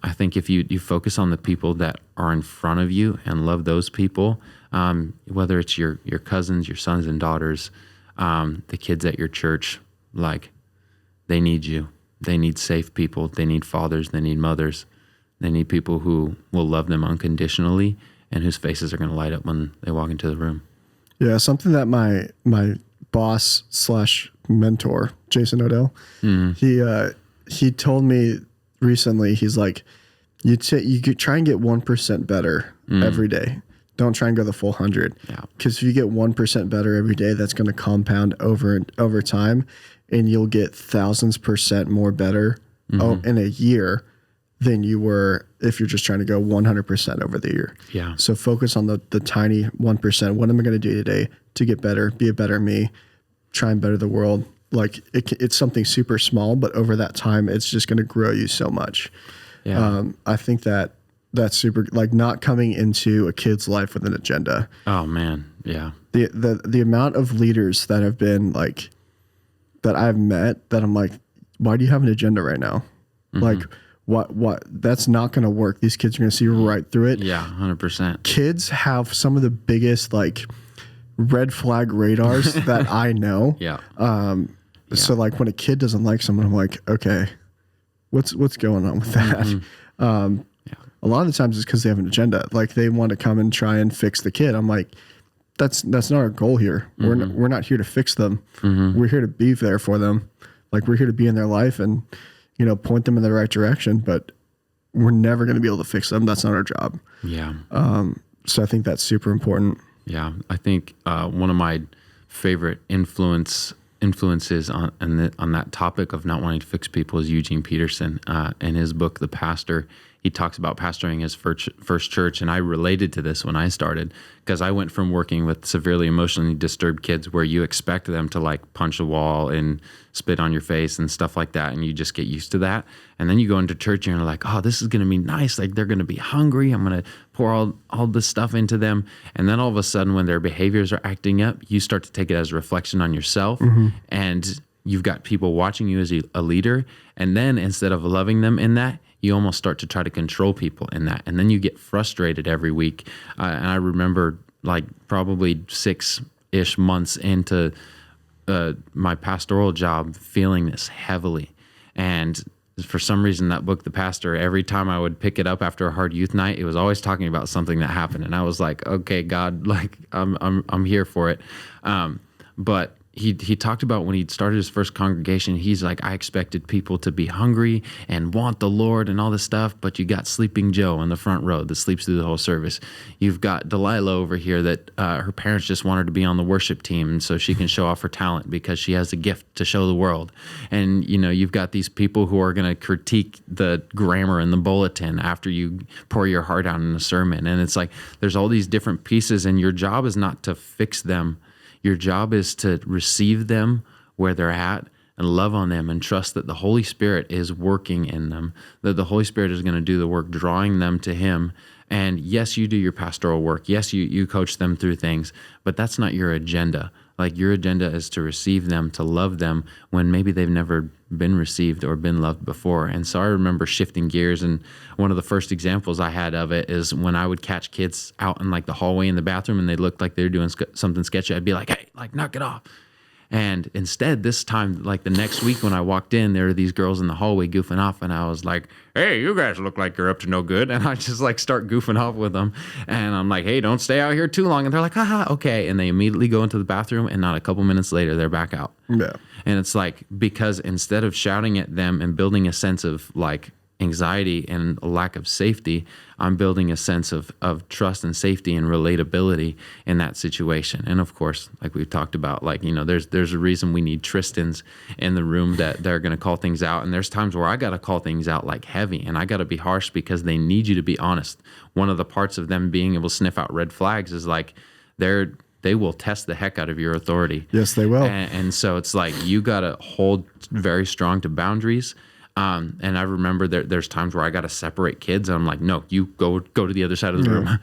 I think if you focus on the people that are in front of you and love those people, whether it's your cousins, your sons and daughters, the kids at your church, like, they need you. They need safe people. They need fathers. They need mothers. They need people who will love them unconditionally and whose faces are going to light up when they walk into the room. Yeah, something that my boss / mentor, Jason Odell, he told me recently, he's like, you could try and get 1% better every day. Don't try and go the full 100. Because if you get 1% better every day, that's going to compound over time, and you'll get thousands % more better in a year than you were if you're just trying to go 100% over the year. Yeah. So focus on the tiny 1%. What am I going to do today to get better, be a better me, try and better the world? Like, it's something super small, but over that time, it's just going to grow you so much. Yeah. I think that's super, like, not coming into a kid's life with an agenda. Oh man. Yeah. The amount of leaders that have been like, that I've met that I'm like, why do you have an agenda right now? Like, what, that's not going to work. These kids are going to see right through it. Yeah. 100%. Kids have some of the biggest, like, red flag radars that I know. Yeah. So like when a kid doesn't like someone, I'm like, okay, what's going on with that? A lot of the times it's because they have an agenda. Like, they want to come and try and fix the kid. I'm like, that's not our goal here. We're not here to fix them. We're here to be there for them. Like, we're here to be in their life and, you know, point them in the right direction, but we're never going to be able to fix them. That's not our job. Yeah. So I think that's super important. Yeah. I think one of my favorite influences on that topic of not wanting to fix people is Eugene Peterson. In his book, The Pastor, he talks about pastoring his first church, and I related to this when I started, because I went from working with severely emotionally disturbed kids where you expect them to like punch a wall and spit on your face and stuff like that, and you just get used to that. And then you go into church and you're like, oh, this is going to be nice. Like, they're going to be hungry. I'm going to pour all this stuff into them. And then all of a sudden, when their behaviors are acting up, you start to take it as a reflection on yourself. And you've got people watching you as a leader. And then instead of loving them in that, you almost start to try to control people in that. And then you get frustrated every week. And I remember, like, probably 6-ish months into my pastoral job, feeling this heavily. And for some reason, that book, The Pastor, every time I would pick it up after a hard youth night, it was always talking about something that happened. And I was like, okay, God, like, I'm here for it. But he talked about when he started his first congregation, he's like, I expected people to be hungry and want the Lord and all this stuff, but you got Sleeping Joe in the front row that sleeps through the whole service. You've got Delilah over here that her parents just want her to be on the worship team, and so she can show off her talent because she has a gift to show the world. And, you know, you've got these people who are going to critique the grammar in the bulletin after you pour your heart out in a sermon. And it's like, there's all these different pieces, and your job is not to fix them. Your job is to receive them where they're at and love on them and trust that the Holy Spirit is working in them, that the Holy Spirit is going to do the work, drawing them to Him. And yes, you do your pastoral work. Yes, you coach them through things, but that's not your agenda. Like, your agenda is to receive them, to love them when maybe they've never been received or been loved before. And so I remember shifting gears, and one of the first examples I had of it is when I would catch kids out in like the hallway in the bathroom and they looked like they were doing something sketchy. I'd be like, hey, like, knock it off. And instead, this time, like the next week when I walked in, there were these girls in the hallway goofing off, and I was like, hey, you guys look like you're up to no good. And I just like start goofing off with them. And I'm like, hey, don't stay out here too long. And they're like, haha, okay. And they immediately go into the bathroom, and not a couple minutes later, they're back out. Yeah. And it's like, because instead of shouting at them and building a sense of like anxiety and a lack of safety, I'm building a sense of trust and safety and relatability in that situation. And of course, like we've talked about, like, there's a reason we need Tristans in the room that they're going to call things out. And there's times where I got to call things out like heavy, and I got to be harsh because they need you to be honest. One of the parts of them being able to sniff out red flags is like they will test the heck out of your authority. Yes, they will. And so it's like you got to hold very strong to boundaries. And I remember there's times where I got to separate kids. And I'm like, no, you go to the other side of the room.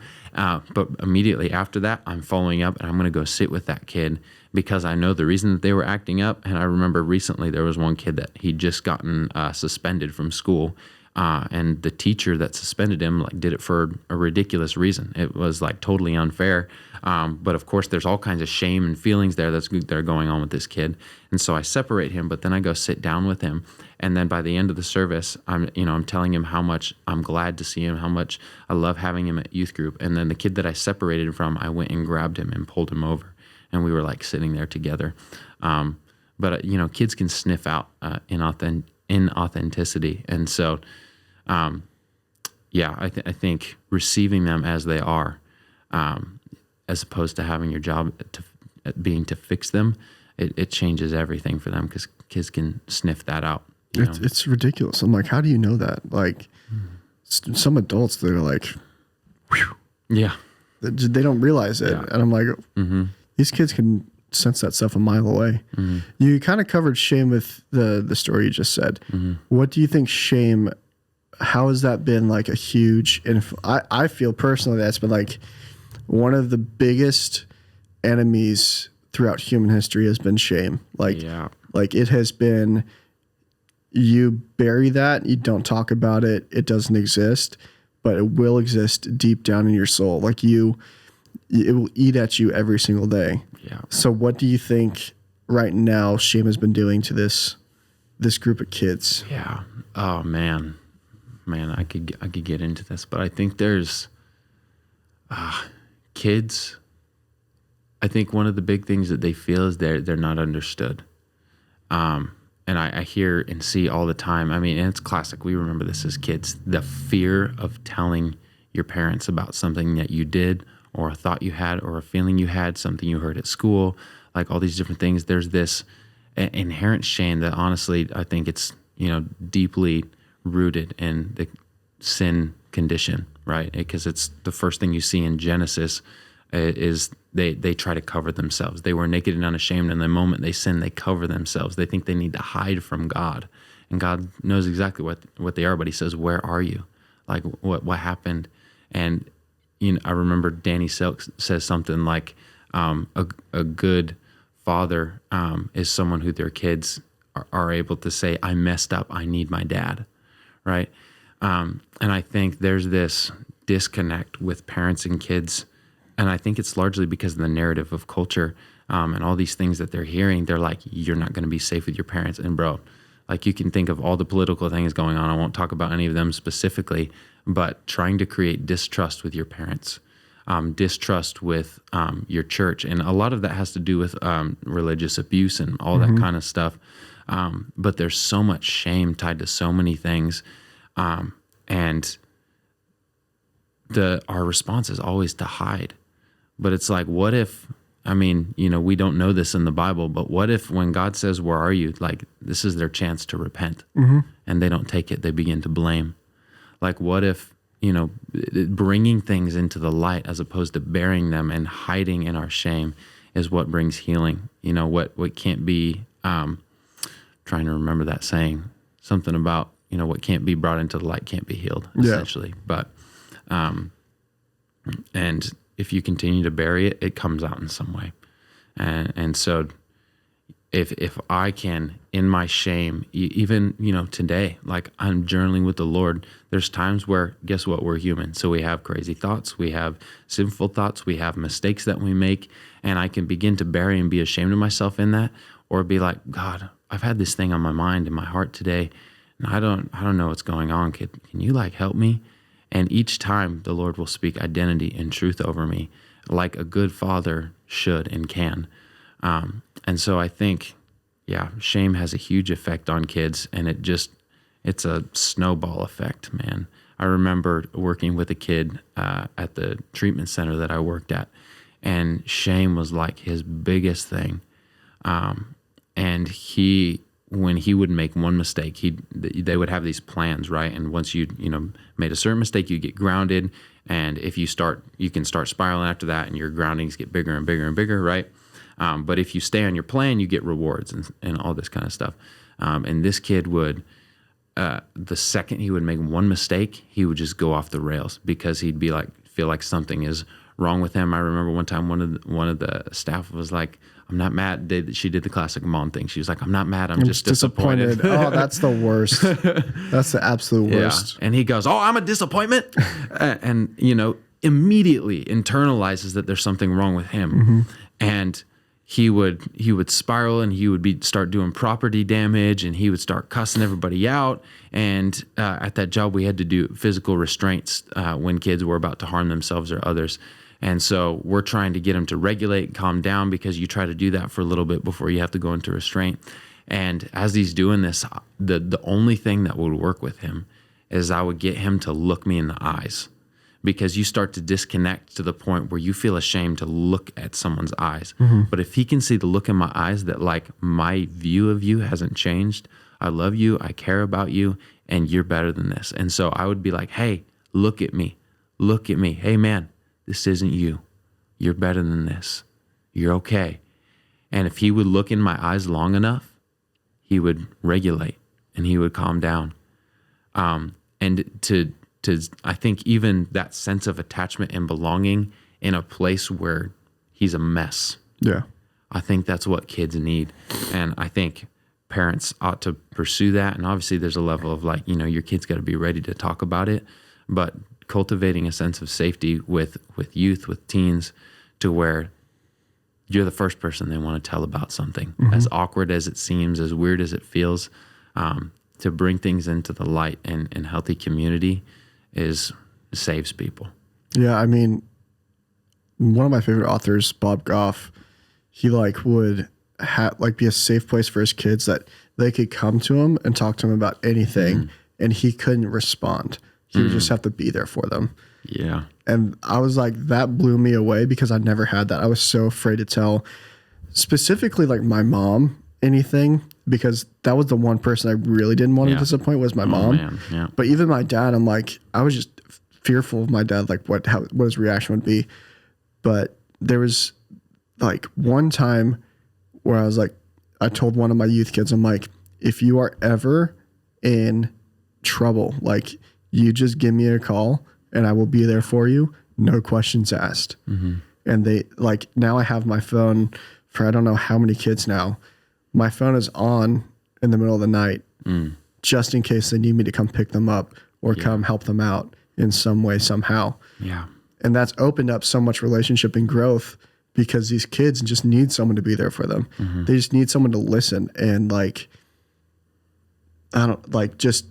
But immediately after that, I'm following up and I'm going to go sit with that kid because I know the reason that they were acting up. And I remember recently there was one kid that he'd just gotten suspended from school. And the teacher that suspended him did it for a ridiculous reason. It was totally unfair. But of course, there's all kinds of shame and feelings that are going on with this kid. And so I separate him, but then I go sit down with him. And then by the end of the service, I'm telling him how much I'm glad to see him, how much I love having him at youth group. And then the kid that I separated him from, I went and grabbed him and pulled him over, and we were sitting there together. But kids can sniff out inauthenticity, and so I think receiving them as they are, as opposed to having your job to fix them, it changes everything for them because kids can sniff that out. It's ridiculous. I'm like, how do you know that? Some adults, they're like, whew. Yeah, they don't realize it. Yeah. And I'm like, these kids can sense that stuff a mile away. Mm-hmm. You kind of covered shame with the story you just said. Mm-hmm. What do you think shame, how has that been a huge, I feel personally that's been one of the biggest enemies throughout human history has been shame. It has been, you bury that, you don't talk about it, it doesn't exist, but it will exist deep down in your soul. It will eat at you every single day. Yeah. So what do you think right now shame has been doing to this group of kids? Yeah. Oh man, I could get into this, but I think there's kids. I think one of the big things that they feel is they're not understood. And I hear and see all the time. I mean, and it's classic. We remember this as kids. The fear of telling your parents about something that you did or a thought you had or a feeling you had, something you heard at school, all these different things. There's this inherent shame that honestly, I think it's, deeply rooted in the sin condition, right? Because it's the first thing you see in Genesis is they try to cover themselves. They were naked and unashamed, and the moment they sin, they cover themselves. They think they need to hide from God, and God knows exactly what they are, but he says, where are you? What happened? And I remember Danny Silk says something like, a good father is someone who their kids are able to say, I messed up, I need my dad, right? And I think there's this disconnect with parents and kids, and I think it's largely because of the narrative of culture and all these things that they're hearing. They're like, you're not going to be safe with your parents. And bro, you can think of all the political things going on. I won't talk about any of them specifically, but trying to create distrust with your parents, distrust with your church. And a lot of that has to do with religious abuse and all that kind of stuff. But there's so much shame tied to so many things. And our response is always to hide. But it's what if, we don't know this in the Bible, but what if when God says, where are you? This is their chance to repent, and they don't take it, they begin to blame. What if, bringing things into the light as opposed to burying them and hiding in our shame is what brings healing. What can't be, trying to remember that saying, something about, what can't be brought into the light can't be healed, essentially. But, and if you continue to bury it, it comes out in some way. And so if I can, in my shame, even, today, I'm journaling with the Lord, there's times where, guess what, we're human. So we have crazy thoughts, we have sinful thoughts, we have mistakes that we make, and I can begin to bury and be ashamed of myself in that, or be like, God, I've had this thing on my mind and my heart today, and I don't know what's going on. Can you help me? And each time the Lord will speak identity and truth over me like a good father should and can. And so I think, shame has a huge effect on kids, and it just it's a snowball effect, man. I remember working with a kid at the treatment center that I worked at, and shame was like his biggest thing. And when he would make one mistake, they would have these plans, right? And once you made a certain mistake, you get grounded, and if you can start spiraling after that, and your groundings get bigger and bigger and bigger, right? But if you stay on your plan, you get rewards and all this kind of stuff. And this kid would, the second he would make one mistake, he would just go off the rails because he'd be like, feel like something is wrong with him. I remember one time one of the staff was like, "I'm not mad." She did the classic mom thing. She was like, "I'm not mad. I'm just disappointed." Oh, that's the worst. That's the absolute worst. Yeah. And he goes, "Oh, I'm a disappointment," and immediately internalizes that there's something wrong with him, mm-hmm. and he would spiral, and he would start doing property damage, and he would start cussing everybody out. And at that job, we had to do physical restraints when kids were about to harm themselves or others. And so we're trying to get him to regulate, calm down, because you try to do that for a little bit before you have to go into restraint. And as he's doing this, the only thing that would work with him is I would get him to look me in the eyes, because you start to disconnect to the point where you feel ashamed to look at someone's eyes. Mm-hmm. But if he can see the look in my eyes that like my view of you hasn't changed, I love you, I care about you, and you're better than this. And so I would be like, "Hey, look at me. Hey, man. This isn't you. You're better than this. You're okay." And if he would look in my eyes long enough, he would regulate and he would calm down. And to I think even that sense of attachment and belonging in a place where he's a mess. Yeah. I think that's what kids need. And I think parents ought to pursue that. And obviously there's a level of like, your kid's got to be ready to talk about it, but cultivating a sense of safety with youth, with teens, to where you're the first person they want to tell about something, mm-hmm. as awkward as it seems, as weird as it feels, to bring things into the light and healthy community saves people. Yeah. I mean, one of my favorite authors, Bob Goff, he would be a safe place for his kids that they could come to him and talk to him about anything, mm-hmm. and he couldn't respond. He would just have to be there for them. Yeah. And I was like, that blew me away because I never had that. I was so afraid to tell specifically like my mom anything, because that was the one person I really didn't want to disappoint was my mom. Man. Yeah. But even my dad, I'm like, I was just fearful of my dad, like what his reaction would be. But there was like one time where I was like, I told one of my youth kids, I'm like, if you are ever in trouble, like, you just give me a call and I will be there for you. No questions asked. Mm-hmm. And they now I have my phone for, I don't know how many kids now. My phone is on in the middle of the night, just in case they need me to come pick them up or come help them out in some way, somehow. Yeah. And that's opened up so much relationship and growth, because these kids just need someone to be there for them. Mm-hmm. They just need someone to listen and just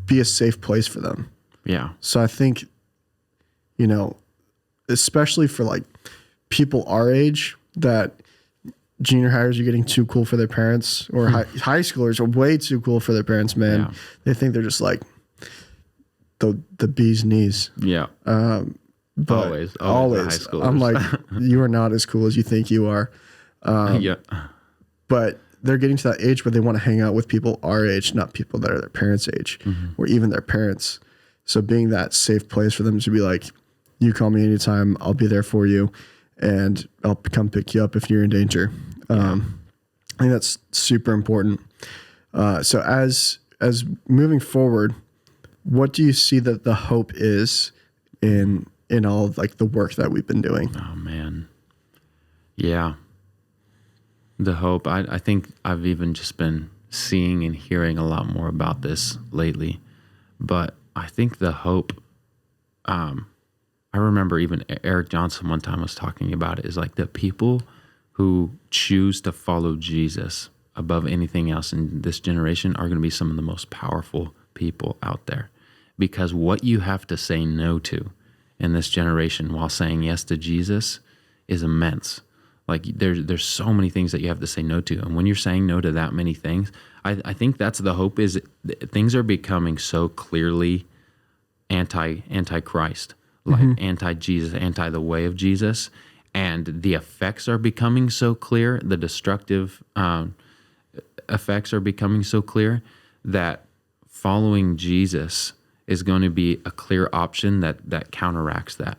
be a safe place for them. Yeah. So I think, especially for people our age, that junior hires are getting too cool for their parents, or high schoolers are way too cool for their parents, man. Yeah. They think they're just like the bee's knees. Yeah. But always. I'm like, you are not as cool as you think you are. Yeah. But they're getting to that age where they want to hang out with people our age, not people that are their parents' age, mm-hmm. or even their parents. So being that safe place for them to be like, you call me anytime, I'll be there for you, and I'll come pick you up if you're in danger. I think that's super important. So as moving forward, what do you see that the hope is in all the work that we've been doing? Oh man. Yeah. The hope, I think I've even just been seeing and hearing a lot more about this lately, but I think the hope, I remember even Eric Johnson one time was talking about it, is the people who choose to follow Jesus above anything else in this generation are going to be some of the most powerful people out there, because what you have to say no to in this generation while saying yes to Jesus is immense. Like there's so many things that you have to say no to. And when you're saying no to that many things, I think that's the hope, is things are becoming so clearly anti-Christ, like anti-Jesus, anti the way of Jesus. And the effects are becoming so clear, the destructive effects are becoming so clear, that following Jesus is going to be a clear option that counteracts that.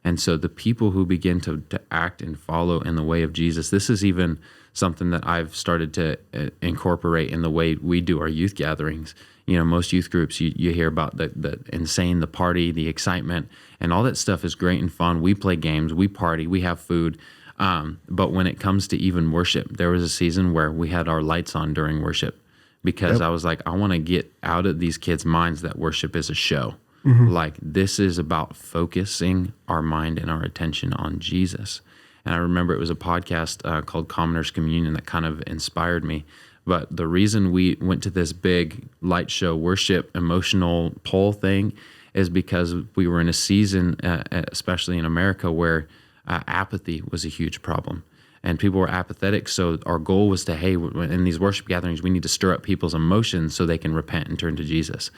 And so the people who begin to act and follow in the way of Jesus, this is even something that I've started to incorporate in the way we do our youth gatherings. You know, most youth groups, you hear about the insane, the party, the excitement, and all that stuff is great and fun. We play games, we party, we have food. But when it comes to even worship, there was a season where we had our lights on during worship, because I was like, I want to get out of these kids' minds that worship is a show. Like, this is about focusing our mind and our attention on Jesus. And I remember it was a podcast called Commoners Communion that kind of inspired me. But the reason we went to this big light show worship emotional pull thing is because we were in a season, especially in America, where apathy was a huge problem. And people were apathetic. So our goal was to, hey, in these worship gatherings, we need to stir up people's emotions so they can repent and turn to Jesus.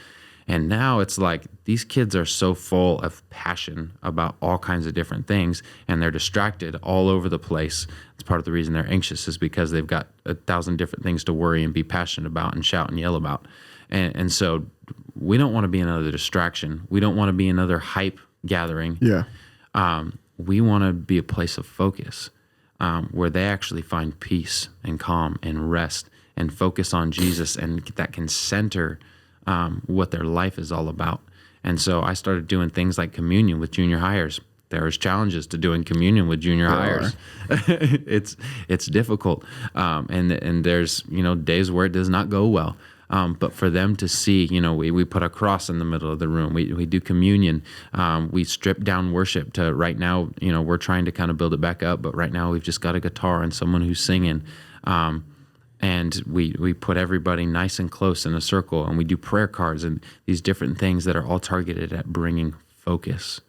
And now it's like these kids are so full of passion about all kinds of different things, and they're distracted all over the place. It's part of the reason they're anxious, is because they've got 1,000 different things to worry and be passionate about and shout and yell about. And so we don't want to be another distraction. We don't want to be another hype gathering. Yeah. We want to be a place of focus where they actually find peace and calm and rest and focus on Jesus, and that can center what their life is all about. And so I started doing things like communion with junior hires. There's challenges to doing communion with junior hires. It's difficult. And there's, days where it does not go well. But for them to see, we put a cross in the middle of the room. We do communion. We strip down worship to right now, we're trying to kind of build it back up. But right now we've just got a guitar and someone who's singing. And we put everybody nice and close in a circle, and we do prayer cards and these different things that are all targeted at bringing focus.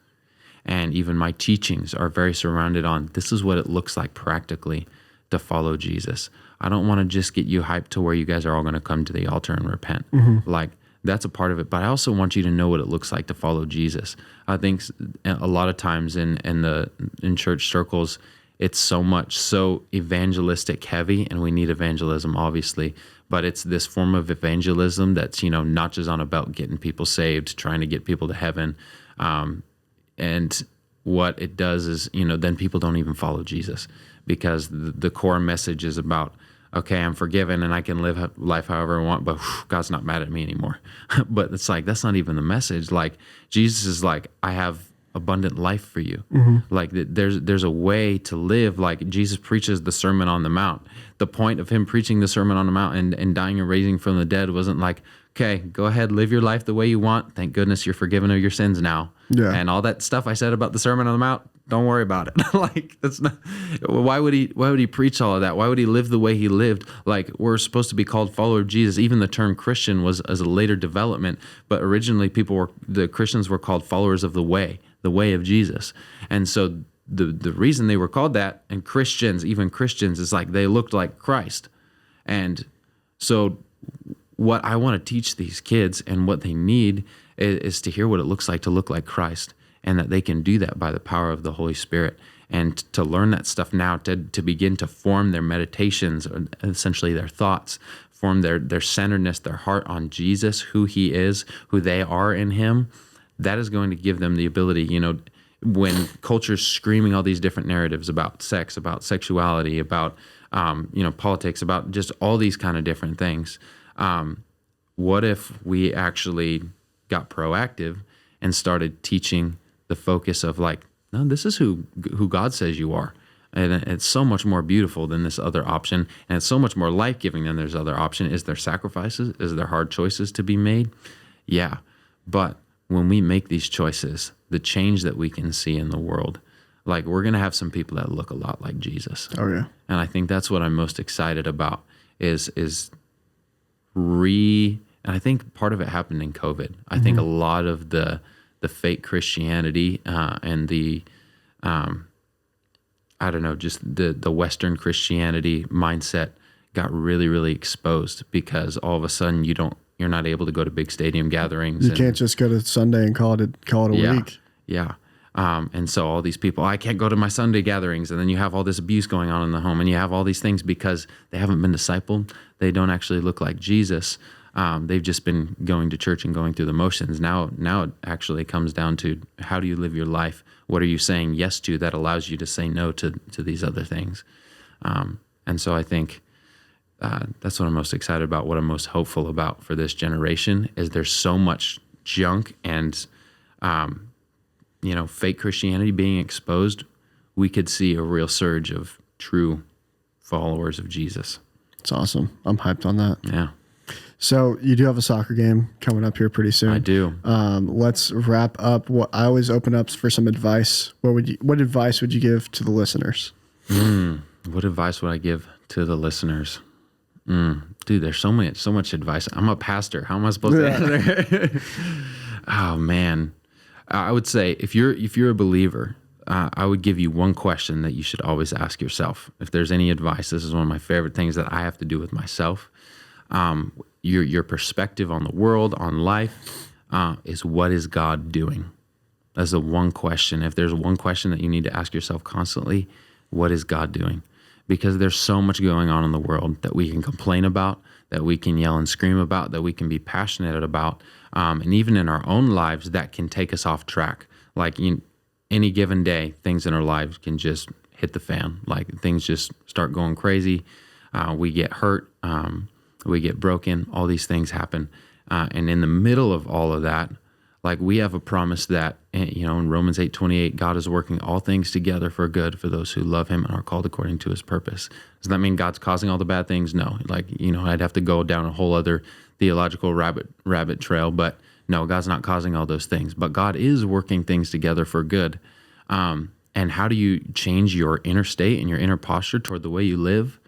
And even my teachings are very surrounded on, this is what it looks like practically to follow Jesus. I don't want to just get you hyped to where you guys are all going to come to the altar and repent. Like, that's a part of it. But I also want you to know what it looks like to follow Jesus. I think a lot of times in church circles, it's so evangelistic heavy, and we need evangelism, obviously, but it's this form of evangelism that's, notches on a belt, getting people saved, trying to get people to heaven. And what it does is, then people don't even follow Jesus, because the core message is about, okay, I'm forgiven and I can live life however I want, but God's not mad at me anymore. But it's like, that's not even the message. Like, Jesus is like, I have abundant life for you. Like, there's a way to live. Like, Jesus preaches the Sermon on the Mount. The point of him preaching the Sermon on the Mount and dying and raising from the dead wasn't like, okay, go ahead, live your life the way you want. Thank goodness you're forgiven of your sins now. Yeah. And all that stuff I said about the Sermon on the Mount, don't worry about it. Like, that's not, why would he preach all of that? Why would he live the way he lived? Like, we're supposed to be called follower of Jesus. Even the term Christian was as a later development, but originally the Christians were called followers of the way of Jesus. And so the reason they were called that, and even Christians, is like they looked like Christ. And so what I want to teach these kids and what they need is to hear what it looks like to look like Christ, and that they can do that by the power of the Holy Spirit, and to learn that stuff now, to begin to form their meditations, or essentially their thoughts, form their centeredness, their heart on Jesus, who he is, who they are in him. That is going to give them the ability, when culture's screaming all these different narratives about sex, about sexuality, about, politics, about just all these kind of different things. What if we actually got proactive and started teaching the focus of, like, no, this is who God says you are. And it's so much more beautiful than this other option. And it's so much more life-giving than this other option. Is there sacrifices? Is there hard choices to be made? Yeah. But when we make these choices, the change that we can see in the world, like, we're going to have some people that look a lot like Jesus. Oh, yeah. And I think that's what I'm most excited about is and I think part of it happened in COVID. I think a lot of the fake Christianity and the I don't know, just the Western Christianity mindset got really, really exposed because all of a sudden you're not able to go to big stadium gatherings. You can't just go to Sunday and call it a week. Yeah. And so all these people, I can't go to my Sunday gatherings. And then you have all this abuse going on in the home, and you have all these things because they haven't been discipled. They don't actually look like Jesus. They've just been going to church and going through the motions. Now it actually comes down to, how do you live your life? What are you saying yes to that allows you to say no to these other things? And so I think that's what I'm most excited about, what I'm most hopeful about for this generation, is there's so much junk and fake Christianity being exposed. We could see a real surge of true followers of Jesus. It's awesome. I'm hyped on that. Yeah. So you do have a soccer game coming up here pretty soon. I do. Let's wrap up. What I always open up for some advice. What advice would you give to the listeners? What advice would I give to the listeners? Dude, there's so much advice. I'm a pastor. How am I supposed to answer? Oh man. I would say if you're a believer, I would give you one question that you should always ask yourself. If there's any advice, this is one of my favorite things that I have to do with myself. Your perspective on the world, on life, is, what is God doing? That's the one question. If there's one question that you need to ask yourself constantly, what is God doing? Because there's so much going on in the world that we can complain about, that we can yell and scream about, that we can be passionate about, and even in our own lives that can take us off track. Like any given day, things in our lives can just hit the fan. Like things just start going crazy. We get hurt. We get broken. All these things happen. And in the middle of all of that, like we have a promise that, in Romans 8:28, God is working all things together for good for those who love him and are called according to his purpose. Does that mean God's causing all the bad things? No. I'd have to go down a whole other theological rabbit trail, but no, God's not causing all those things. But God is working things together for good. And how do you change your inner state and your inner posture toward the way you live?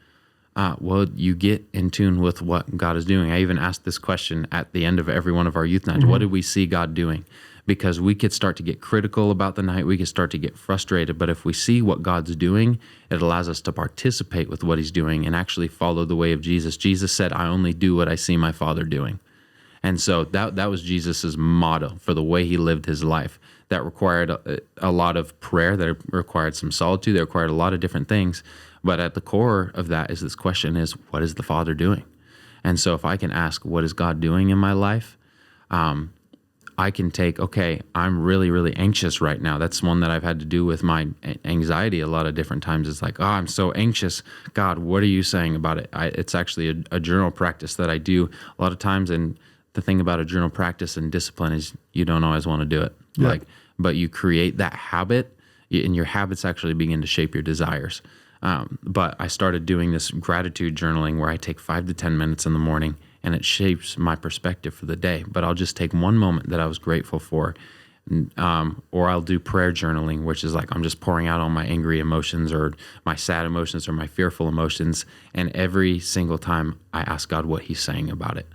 Well, you get in tune with what God is doing. I even asked this question at the end of every one of our youth nights. Mm-hmm. What did we see God doing? Because we could start to get critical about the night. We could start to get frustrated. But if we see what God's doing, it allows us to participate with what he's doing and actually follow the way of Jesus. Jesus said, I only do what I see my Father doing. And so that was Jesus's motto for the way he lived his life. That required a lot of prayer, that required some solitude, that required a lot of different things. But at the core of that is this question is, what is the Father doing? And so if I can ask, what is God doing in my life? I can take, okay, I'm really, really anxious right now. That's one that I've had to do with my anxiety a lot of different times. It's like, I'm so anxious. God, what are you saying about it? It's actually a journal practice that I do a lot of times. And the thing about a journal practice and discipline is you don't always want to do it. Yeah. But you create that habit, and your habits actually begin to shape your desires. But I started doing this gratitude journaling where I take 5 to 10 minutes in the morning, and it shapes my perspective for the day. But I'll just take one moment that I was grateful for, or I'll do prayer journaling, which is like I'm just pouring out all my angry emotions or my sad emotions or my fearful emotions. And every single time I ask God what he's saying about it.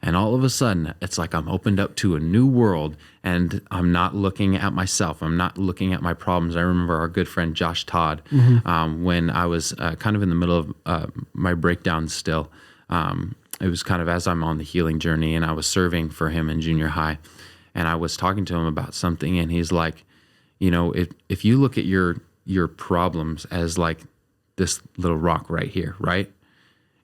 And all of a sudden, it's like I'm opened up to a new world, and I'm not looking at myself. I'm not looking at my problems. I remember our good friend Josh Todd, when I was kind of in the middle of my breakdown still. It was kind of as I'm on the healing journey, and I was serving for him in junior high. And I was talking to him about something, and he's like, if you look at your problems as like this little rock right here, right?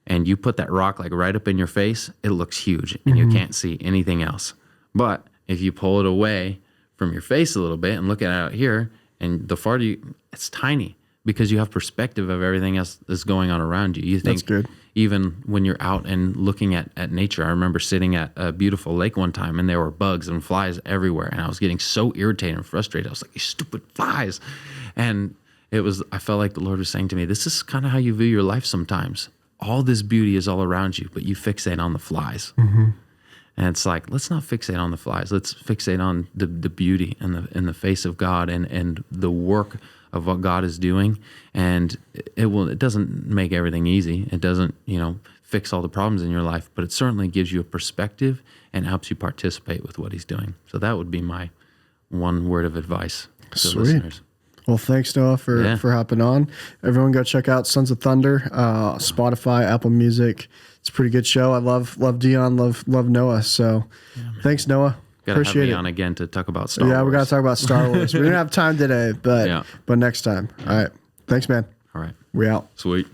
And you put that rock like right up in your face, it looks huge and you can't see anything else. But if you pull it away from your face a little bit and look at it out here, and the farther it's tiny because you have perspective of everything else that's going on around you. You think that's good. Even when you're out and looking at nature. I remember sitting at a beautiful lake one time, and there were bugs and flies everywhere. And I was getting so irritated and frustrated. I was like, you stupid flies. And I felt like the Lord was saying to me, this is kind of how you view your life sometimes. All this beauty is all around you, but you fixate on the flies. And it's like, let's not fixate on the flies. Let's fixate on the beauty and in the face of God and the work of what God is doing. And it doesn't make everything easy. It doesn't, fix all the problems in your life, but it certainly gives you a perspective and helps you participate with what he's doing. So that would be my one word of advice to listeners. Well, thanks, Noah, for hopping on. Everyone go check out Sons of Thunder, Spotify, Apple Music. It's a pretty good show. I love Dion, love Noah. So thanks, Noah. Gotta Appreciate have me on again to talk about Star Wars. Yeah, we got to talk about Star Wars. We didn't have time today, but next time. All right. Thanks, man. All right. We out. Sweet.